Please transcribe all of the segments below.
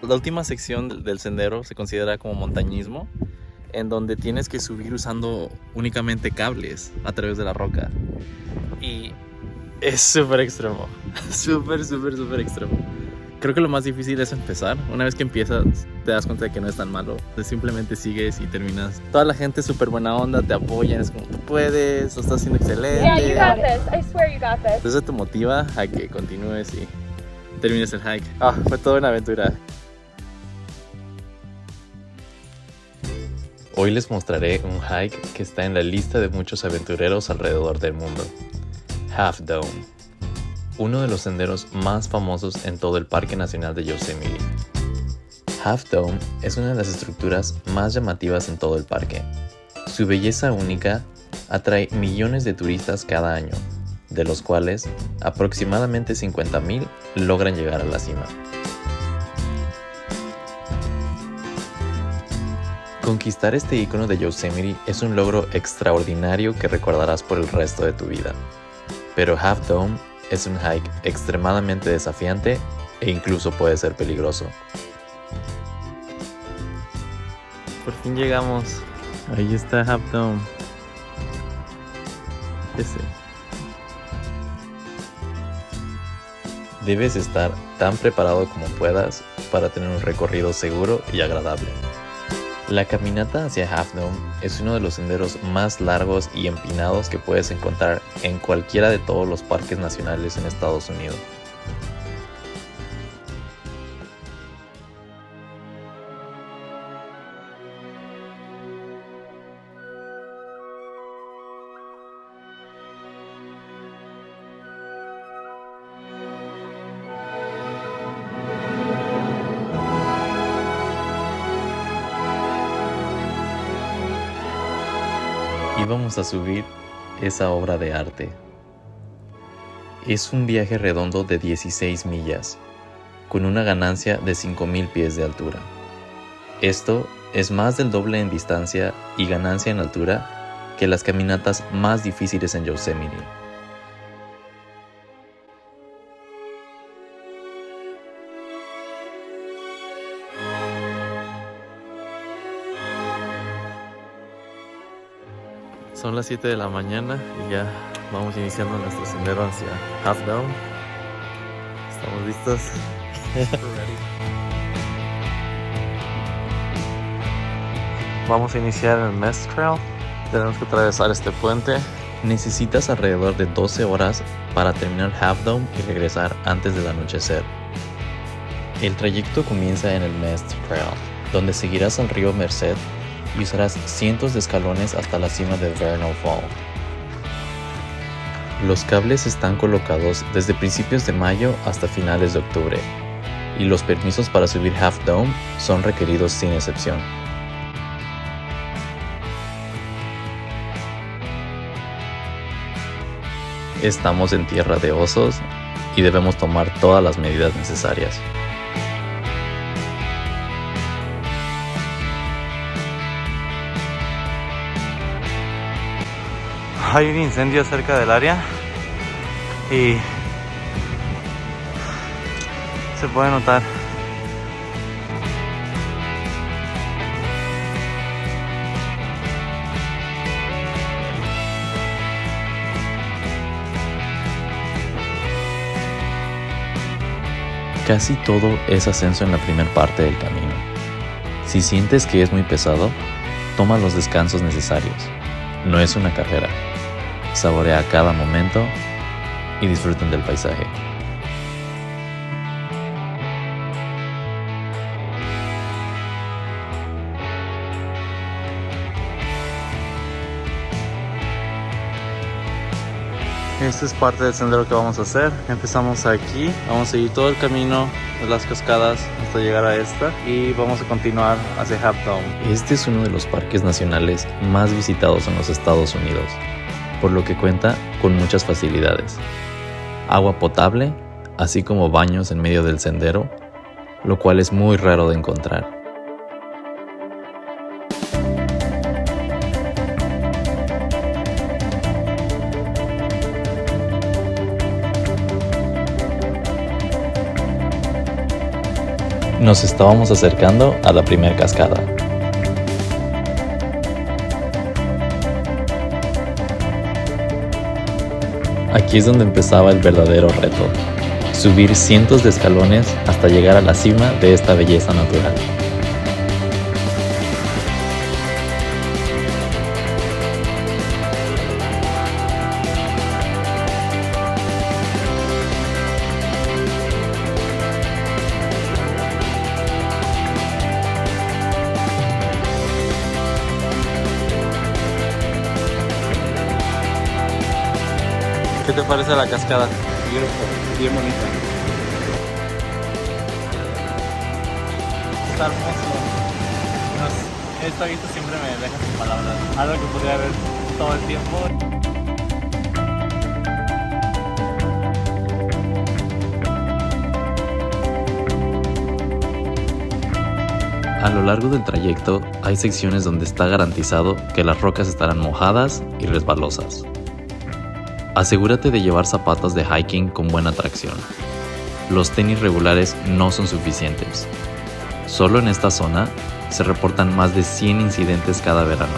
la última sección del sendero se considera como montañismo, en donde tienes que subir usando únicamente cables a través de la roca. Y es súper extremo, súper extremo. Creo que lo más difícil es empezar. Una vez que empiezas, te das cuenta de que no es tan malo. Simplemente sigues y terminas. Toda la gente es súper buena onda, te apoyan, es como tú puedes, lo estás haciendo excelente. Yeah, you got this. I swear you got this. Eso te motiva a que continúes y termines el hike. Fue toda una aventura. Hoy les mostraré un hike que está en la lista de muchos aventureros alrededor del mundo. Half Dome, uno de los senderos más famosos en todo el Parque Nacional de Yosemite. Half Dome es una de las estructuras más llamativas en todo el parque. Su belleza única atrae millones de turistas cada año, de los cuales aproximadamente 50,000 logran llegar a la cima. Conquistar este icono de Yosemite es un logro extraordinario que recordarás por el resto de tu vida. Pero Half Dome es un hike extremadamente desafiante e incluso puede ser peligroso. Por fin llegamos. Ahí está Half Dome. Debes estar tan preparado como puedas para tener un recorrido seguro y agradable. La caminata hacia Half Dome es uno de los senderos más largos y empinados que puedes encontrar en cualquiera de todos los parques nacionales en Estados Unidos. Y vamos a subir esa obra de arte. Es un viaje redondo de 16 millas, con una ganancia de 5,000 pies de altura. Esto es más del doble en distancia y ganancia en altura que las caminatas más difíciles en Yosemite. Son las 7 de la mañana y ya vamos iniciando nuestro sendero hacia Half Dome. ¿Estamos listos? Vamos a iniciar el Mest Trail. Tenemos que atravesar este puente. Necesitas alrededor de 12 horas para terminar Half Dome y regresar antes del anochecer. El trayecto comienza en el Mest Trail, donde seguirás al río Merced y usarás cientos de escalones hasta la cima de Vernal Fall. Los cables están colocados desde principios de mayo hasta finales de octubre, y los permisos para subir Half Dome son requeridos sin excepción. Estamos en tierra de osos y debemos tomar todas las medidas necesarias. Hay un incendio cerca del área y se puede notar. Casi todo es ascenso en la primera parte del camino. Si sientes que es muy pesado, toma los descansos necesarios. No es una carrera. Saborea cada momento y disfruten del paisaje. Esta es parte del sendero que vamos a hacer. Empezamos aquí, vamos a seguir todo el camino de las cascadas hasta llegar a esta y vamos a continuar hacia Half Dome. Este es uno de los parques nacionales más visitados en los Estados Unidos, por lo que cuenta con muchas facilidades. Agua potable, así como baños en medio del sendero, lo cual es muy raro de encontrar. Nos estábamos acercando a la primera cascada. Aquí es donde empezaba el verdadero reto: subir cientos de escalones hasta llegar a la cima de esta belleza natural. ¿Qué te parece la cascada? Bien bonita. Está hermoso. Esta vista siempre me deja sin palabras. Algo que podría ver todo el tiempo. A lo largo del trayecto hay secciones donde está garantizado que las rocas estarán mojadas y resbalosas. Asegúrate de llevar zapatos de hiking con buena tracción. Los tenis regulares no son suficientes. Solo en esta zona se reportan más de 100 incidentes cada verano,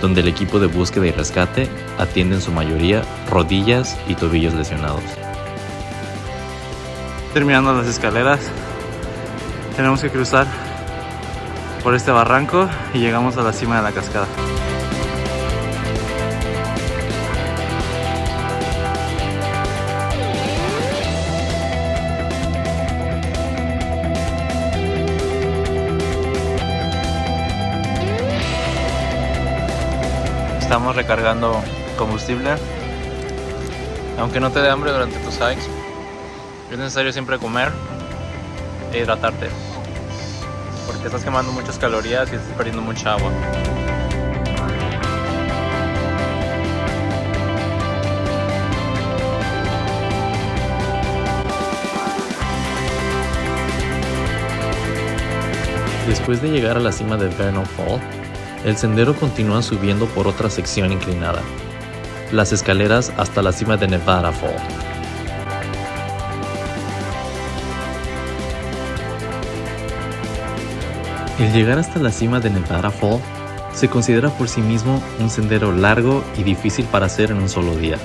donde el equipo de búsqueda y rescate atiende en su mayoría rodillas y tobillos lesionados. Terminando las escaleras, tenemos que cruzar por este barranco y llegamos a la cima de la cascada. Estamos recargando combustible. Aunque no te dé hambre durante tus hikes, es necesario siempre comer e hidratarte, porque estás quemando muchas calorías y estás perdiendo mucha agua. Después de llegar a la cima de Vernal Fall, el sendero continúa subiendo por otra sección inclinada, las escaleras hasta la cima de Nevada Fall. El llegar hasta la cima de Nevada Fall se considera por sí mismo un sendero largo y difícil para hacer en un solo día.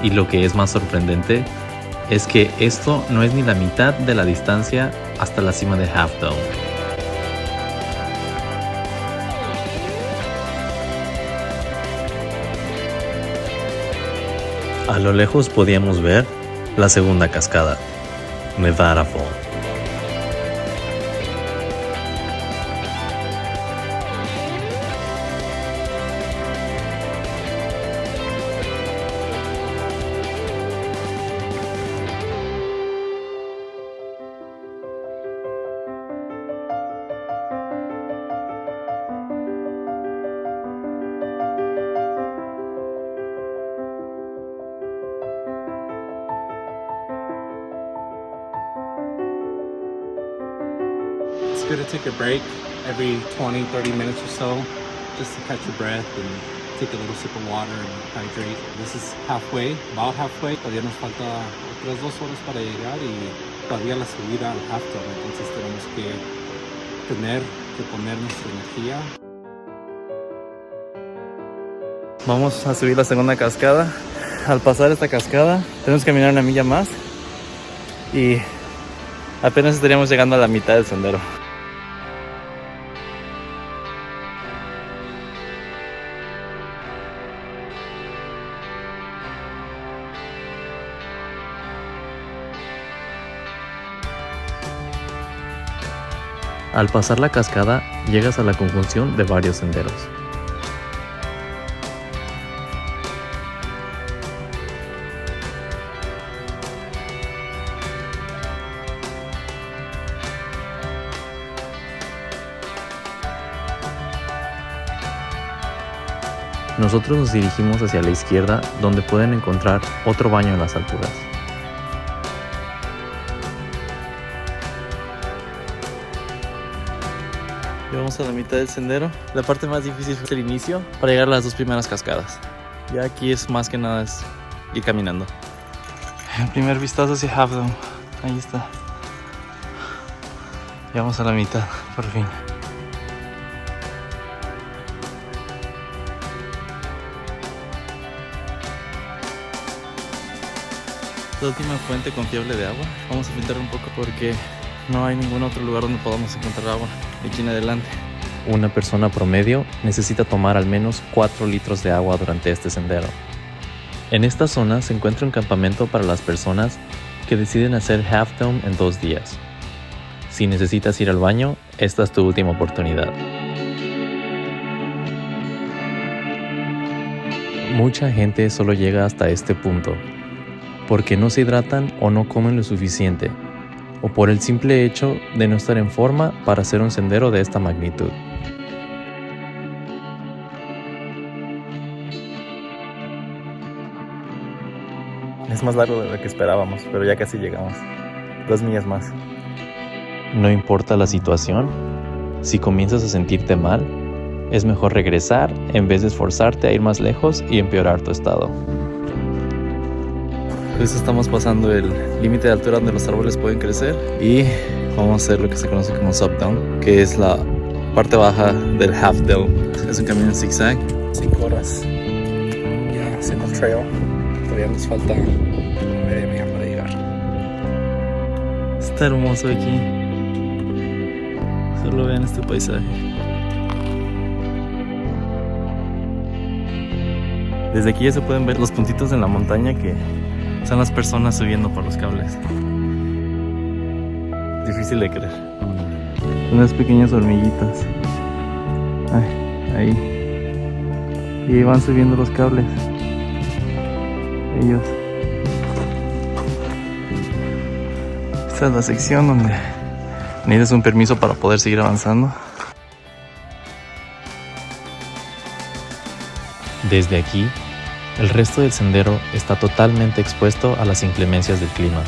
Y lo que es más sorprendente es que esto no es ni la mitad de la distancia hasta la cima de Half Dome. A lo lejos podíamos ver la segunda cascada, Nevada Fall. It's good to take a break every 20-30 minutes or so, just to catch your breath and take a little sip of water and hydrate. This is halfway, about halfway. Todavía nos falta otras 2 horas para llegar y todavía la subida al Half Dome, entonces tenemos que poner nuestra energía. Vamos a subir la segunda cascada. Al pasar esta cascada tenemos que caminar 1 milla más y apenas estaríamos llegando a la mitad del sendero. Al pasar la cascada, llegas a la conjunción de varios senderos. Nosotros nos dirigimos hacia la izquierda, donde pueden encontrar otro baño en las alturas. Llegamos a la mitad del sendero. La parte más difícil fue el inicio para llegar a las 2 primeras cascadas. Ya aquí es más que nada es ir caminando. El primer vistazo hacia Half Dome. Ahí está. Llegamos a la mitad, por fin. La última fuente confiable de agua. Vamos a filtrar un poco porque no hay ningún otro lugar donde podamos encontrar agua de aquí en adelante. Una persona promedio necesita tomar al menos 4 litros de agua durante este sendero. En esta zona se encuentra un campamento para las personas que deciden hacer Half Dome en 2 días. Si necesitas ir al baño, esta es tu última oportunidad. Mucha gente solo llega hasta este punto, porque no se hidratan o no comen lo suficiente, o por el simple hecho de no estar en forma para hacer un sendero de esta magnitud. Es más largo de lo que esperábamos, pero ya casi llegamos. 2 millas más. No importa la situación, si comienzas a sentirte mal, es mejor regresar en vez de esforzarte a ir más lejos y empeorar tu estado. Pues estamos pasando el límite de altura donde los árboles pueden crecer y vamos a hacer lo que se conoce como Sub-Dome, que es la parte baja del Half Dome. Es un camino en zigzag. 5 horas ya haciendo el trail. Todavía nos falta media milla para llegar. Está hermoso aquí. Solo vean este paisaje. Desde aquí ya se pueden ver los puntitos en la montaña que son las personas subiendo por los cables. Difícil de creer. Unas pequeñas hormiguitas. Ahí. Y van subiendo los cables. Ellos. Esta es la sección donde necesitas un permiso para poder seguir avanzando. Desde aquí, el resto del sendero está totalmente expuesto a las inclemencias del clima.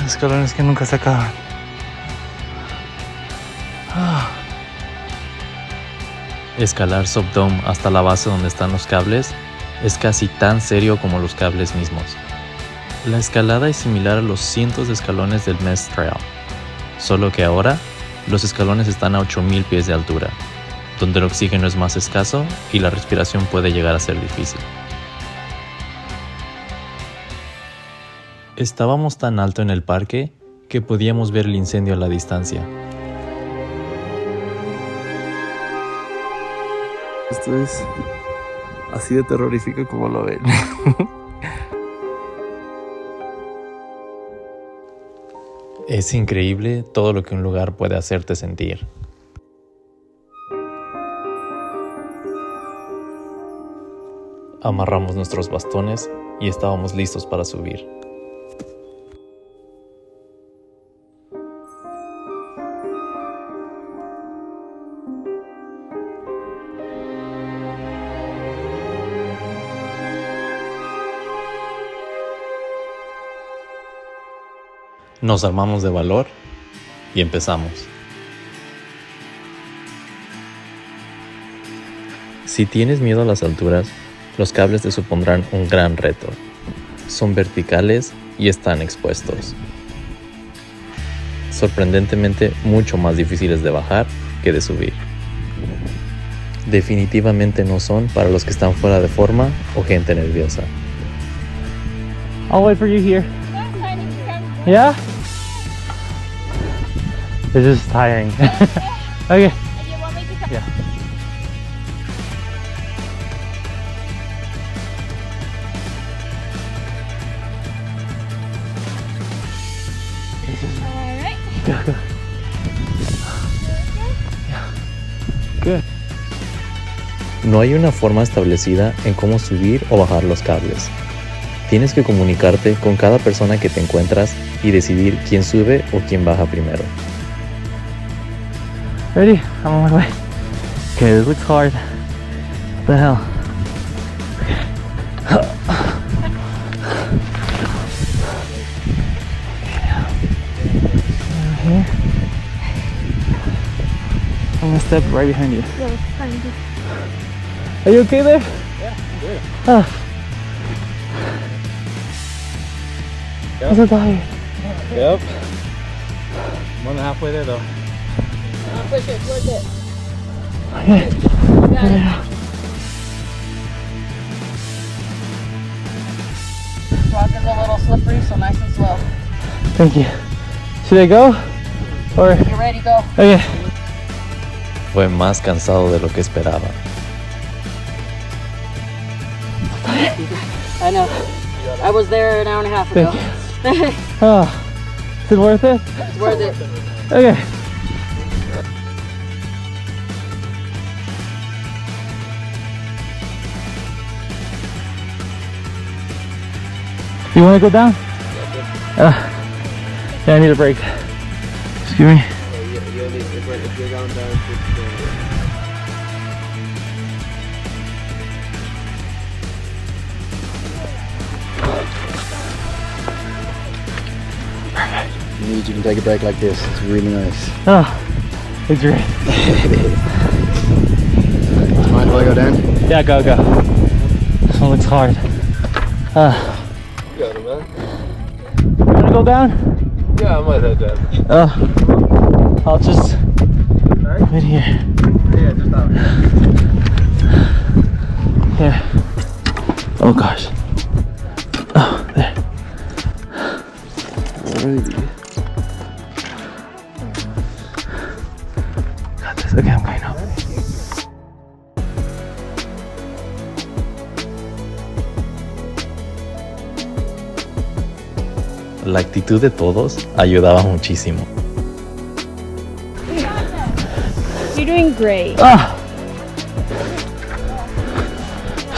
Escalones que nunca se acaban. Escalar Sub-Dome hasta la base donde están los cables es casi tan serio como los cables mismos. La escalada es similar a los cientos de escalones del Mest Trail, solo que ahora los escalones están a 8000 pies de altura, donde el oxígeno es más escaso y la respiración puede llegar a ser difícil. Estábamos tan alto en el parque que podíamos ver el incendio a la distancia. Esto es así de terrorífico como lo ven. Es increíble todo lo que un lugar puede hacerte sentir. Amarramos nuestros bastones y estábamos listos para subir. Nos armamos de valor y empezamos. Si tienes miedo a las alturas, los cables te supondrán un gran reto. Son verticales y están expuestos. Sorprendentemente mucho más difíciles de bajar que de subir. Definitivamente no son para los que están fuera de forma o gente nerviosa. I'll wait for you here. Yeah? It's just tiring. Okay. And you want me to come? Yeah. All right. Good. No hay una forma establecida en cómo subir o bajar los cables. Tienes que comunicarte con cada persona que te encuentras y decidir quién sube o quién baja primero. Ready? I'm on my way. Okay, this looks hard. What the hell? Here. I'm gonna step right behind you. No, it's fine. Are you okay there? Yeah, I'm good. Ah. I'm so tired. Yep. More than halfway there though. Push it towards it. Okay. Got it. Rock is a little slippery, so nice and slow. Thank you. Should I go? Or You're ready, go. okay. Fue más cansado de lo que esperaba. I know. I was there an hour and a half ago. Oh, is it worth it? It's worth it. Okay. You want to go down? Yeah, I need a break. Excuse me. You can take a break like this. It's really nice. Oh, it's great. Mind if I go down? Yeah, go. This one looks hard. You got it, man. You want to go down? Yeah, I might head down. I'll just right here. Yeah, just out. Here. Oh gosh. Oh, there. Got this. Okay, I'm going up. La actitud de todos ayudaba muchísimo. You're doing great. Ah!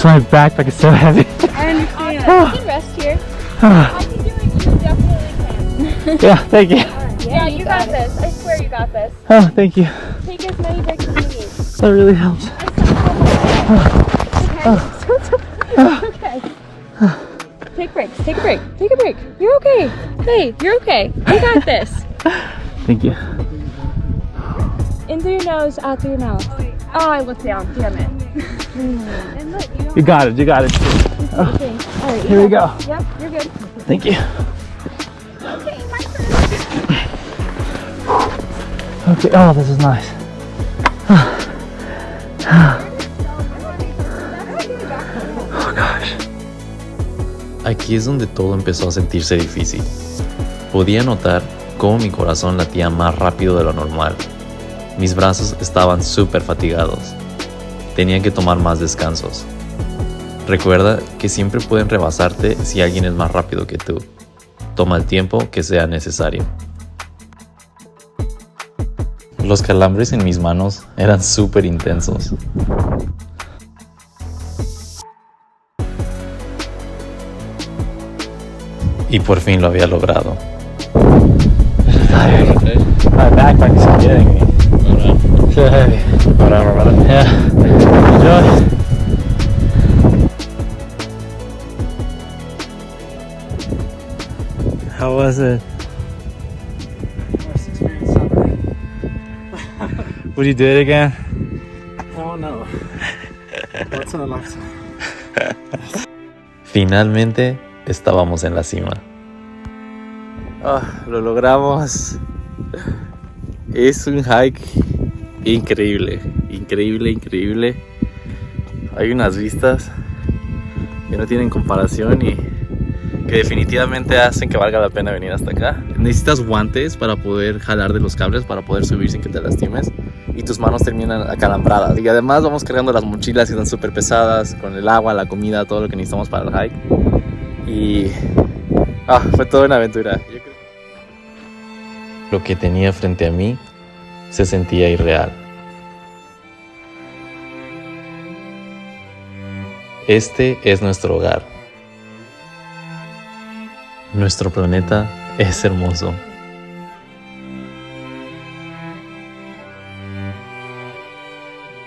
My backpack is so heavy. I understand. You can rest here. Ah, I can do it. You definitely can. yeah, thank you. Yeah, you got this. I swear you got this. Oh, thank you. Take as many breaks as you need. That really helps. Okay. Take breaks. Take a break. Take a break. You're okay. Hey, you're okay. We got this. Thank you. In through your nose, out through your mouth. Oh, I looked down. Damn it. And look, you You got it. You got it. All right, Here we go. Yep, you're good. Thank you. Okay, my turn. Okay. Oh, this is nice. Oh gosh. Aquí es donde todo empezó a sentirse difícil. Podía notar cómo mi corazón latía más rápido de lo normal. Mis brazos estaban súper fatigados. Tenía que tomar más descansos. Recuerda que siempre pueden rebasarte si alguien es más rápido que tú. Toma el tiempo que sea necesario. Los calambres en mis manos eran súper intensos. Y por fin lo había logrado. My backpack is getting me. So heavy. Yeah. Enjoy. How was it? Worst experience ever. Would you do it again? Oh no. What's in a lifetime? Finalmente estábamos en la cima. Lo logramos. Es un hike increíble, increíble. Hay unas vistas que no tienen comparación y que definitivamente hacen que valga la pena venir hasta acá. Necesitas guantes para poder jalar de los cables, para poder subir sin que te lastimes, y tus manos terminan acalambradas. Y además vamos cargando las mochilas que están súper pesadas, con el agua, la comida, todo lo que necesitamos para el hike. Y fue toda una aventura. Lo que tenía frente a mí se sentía irreal. Este es nuestro hogar. Nuestro planeta es hermoso.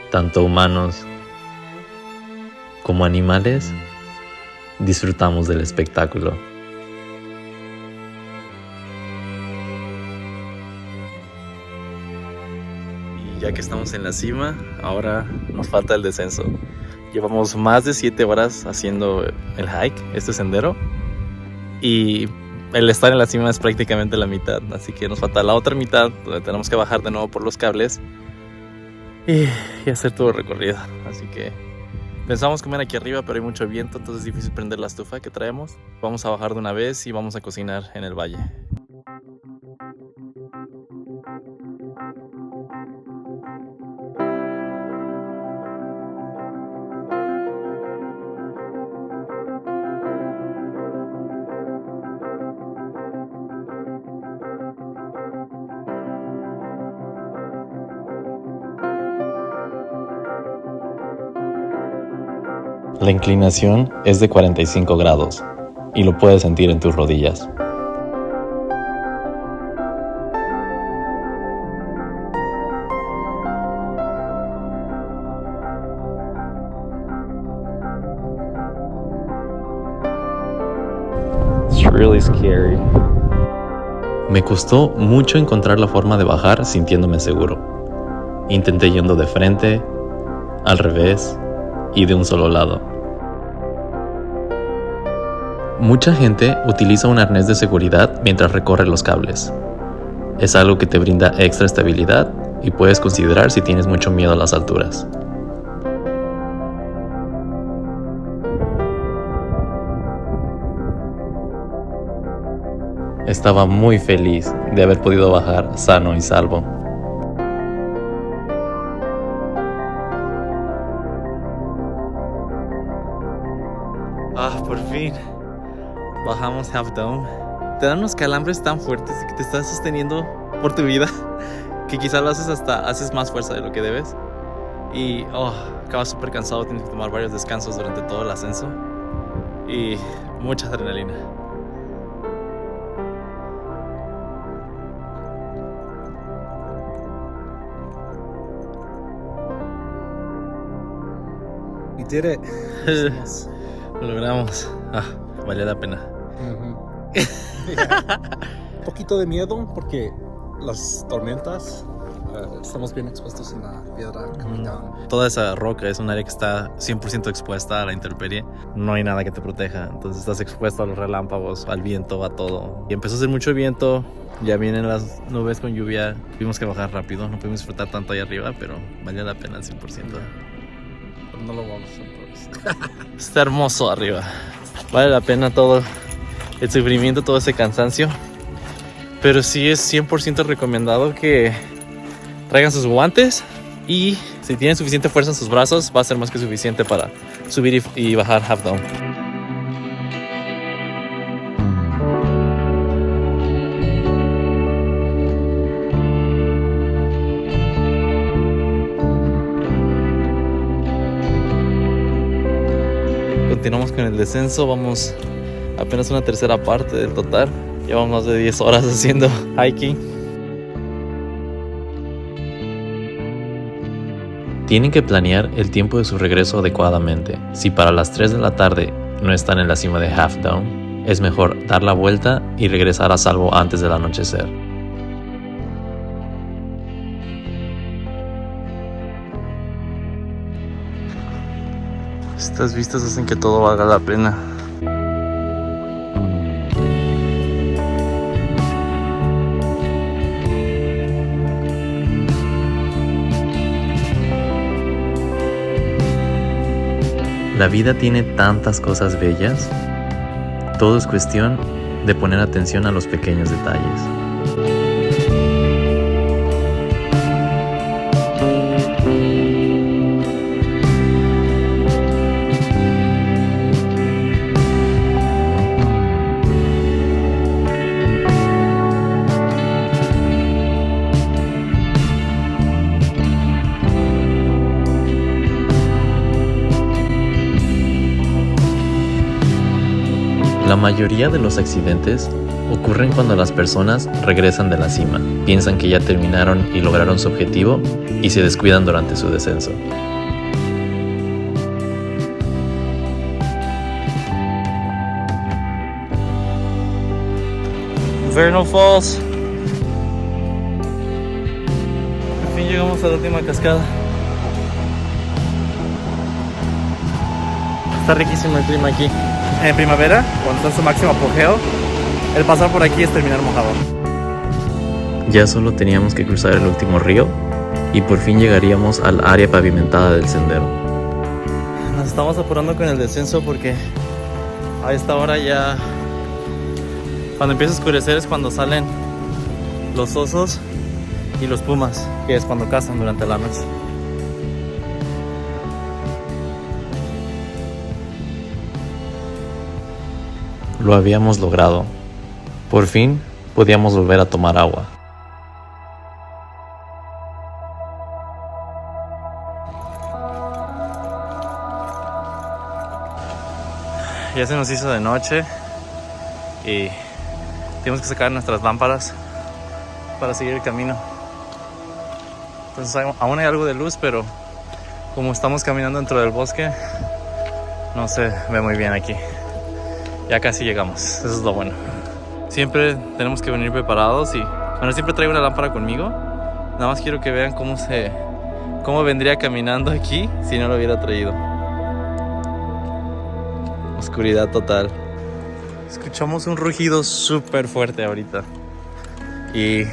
Tanto humanos como animales disfrutamos del espectáculo. Y ya que estamos en la cima, ahora nos falta el descenso. Llevamos más de 7 horas haciendo el hike, este sendero, y el estar en la cima es prácticamente la mitad, así que nos falta la otra mitad donde tenemos que bajar de nuevo por los cables y hacer todo el recorrido. Así que pensamos comer aquí arriba, pero hay mucho viento, entonces es difícil prender la estufa que traemos. Vamos a bajar de una vez y vamos a cocinar en el valle. La inclinación es de 45 grados y lo puedes sentir en tus rodillas. It's really scary. Me costó mucho encontrar la forma de bajar sintiéndome seguro. Intenté yendo de frente, al revés y de un solo lado. Mucha gente utiliza un arnés de seguridad mientras recorre los cables. Es algo que te brinda extra estabilidad y puedes considerar si tienes mucho miedo a las alturas. Estaba muy feliz de haber podido bajar sano y salvo. Por fin bajamos Half Dome. Te dan unos calambres tan fuertes que te estás sosteniendo por tu vida que quizás lo haces más fuerza de lo que debes. Y acabas súper cansado, tienes que tomar varios descansos durante todo el ascenso y mucha adrenalina. We did it. Lo logramos. Valió la pena. Un poquito de miedo porque las tormentas, estamos bien expuestos en la piedra caminando. Toda esa roca es un área que está 100% expuesta a la intemperie. No hay nada que te proteja. Entonces estás expuesto a los relámpagos, al viento, a todo. Y empezó a hacer mucho viento. Ya vienen las nubes con lluvia. Tuvimos que bajar rápido. No pudimos disfrutar tanto ahí arriba, pero valió la pena al 100%. Pero no lo vamos a hacer por eso. Está hermoso arriba. Vale la pena todo el sufrimiento, todo ese cansancio. Pero sí es 100% recomendado que traigan sus guantes. Y si tienen suficiente fuerza en sus brazos, va a ser más que suficiente para subir y bajar Half Dome. Continuamos con el descenso, vamos apenas una tercera parte del total. Llevamos más de 10 horas haciendo hiking. Tienen que planear el tiempo de su regreso adecuadamente. Si para las 3 de la tarde no están en la cima de Half Dome, es mejor dar la vuelta y regresar a salvo antes del anochecer. Estas vistas hacen que todo valga la pena. La vida tiene tantas cosas bellas. Todo es cuestión de poner atención a los pequeños detalles. La mayoría de los accidentes ocurren cuando las personas regresan de la cima, piensan que ya terminaron y lograron su objetivo y se descuidan durante su descenso. Inferno Falls. Al fin llegamos a la última cascada. Está riquísimo el clima aquí. En primavera, cuando está en su máximo apogeo, el pasar por aquí es terminar mojado. Ya solo teníamos que cruzar el último río y por fin llegaríamos al área pavimentada del sendero. Nos estamos apurando con el descenso porque a esta hora ya, cuando empieza a oscurecer, es cuando salen los osos y los pumas, que es cuando cazan durante la noche. Lo habíamos logrado. Por fin podíamos volver a tomar agua. Ya se nos hizo de noche y tenemos que sacar nuestras lámparas para seguir el camino. Entonces aún hay algo de luz, pero como estamos caminando dentro del bosque, no se ve muy bien aquí. Ya casi llegamos, eso es lo bueno. Siempre tenemos que venir preparados y bueno, siempre traigo una lámpara conmigo. Nada más quiero que vean cómo vendría caminando aquí si no lo hubiera traído. Oscuridad total. Escuchamos un rugido súper fuerte ahorita y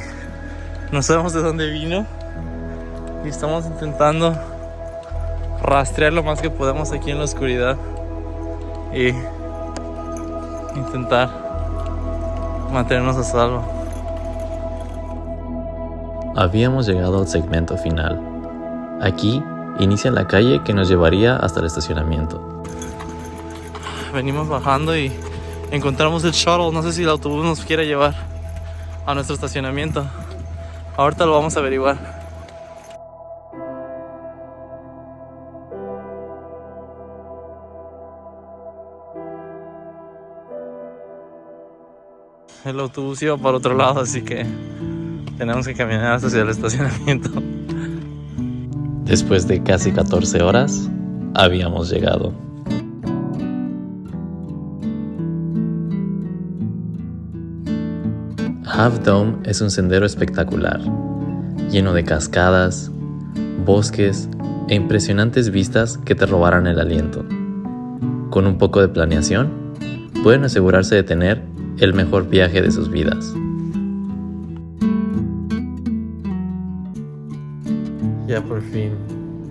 no sabemos de dónde vino y estamos intentando rastrear lo más que podemos aquí en la oscuridad y intentar mantenernos a salvo. Habíamos llegado al segmento final. Aquí inicia la calle que nos llevaría hasta el estacionamiento. Venimos bajando y encontramos el shuttle. No sé si el autobús nos quiere llevar a nuestro estacionamiento. Ahorita lo vamos a averiguar. El autobús iba para otro lado, así que tenemos que caminar hacia el estacionamiento. Después de casi 14 horas, habíamos llegado. Half Dome es un sendero espectacular, lleno de cascadas, bosques e impresionantes vistas que te robarán el aliento. Con un poco de planeación, pueden asegurarse de tener el mejor viaje de sus vidas. Ya por fin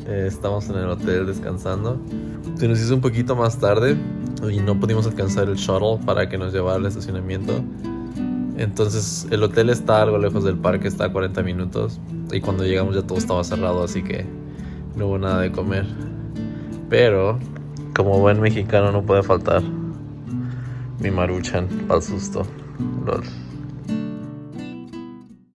estamos en el hotel descansando. Se nos hizo un poquito más tarde y no pudimos alcanzar el shuttle para que nos llevara al estacionamiento. Entonces el hotel está algo lejos del parque, está a 40 minutos y cuando llegamos ya todo estaba cerrado, así que no hubo nada de comer. Pero como buen mexicano no puede faltar mi Maruchan al susto. Lol.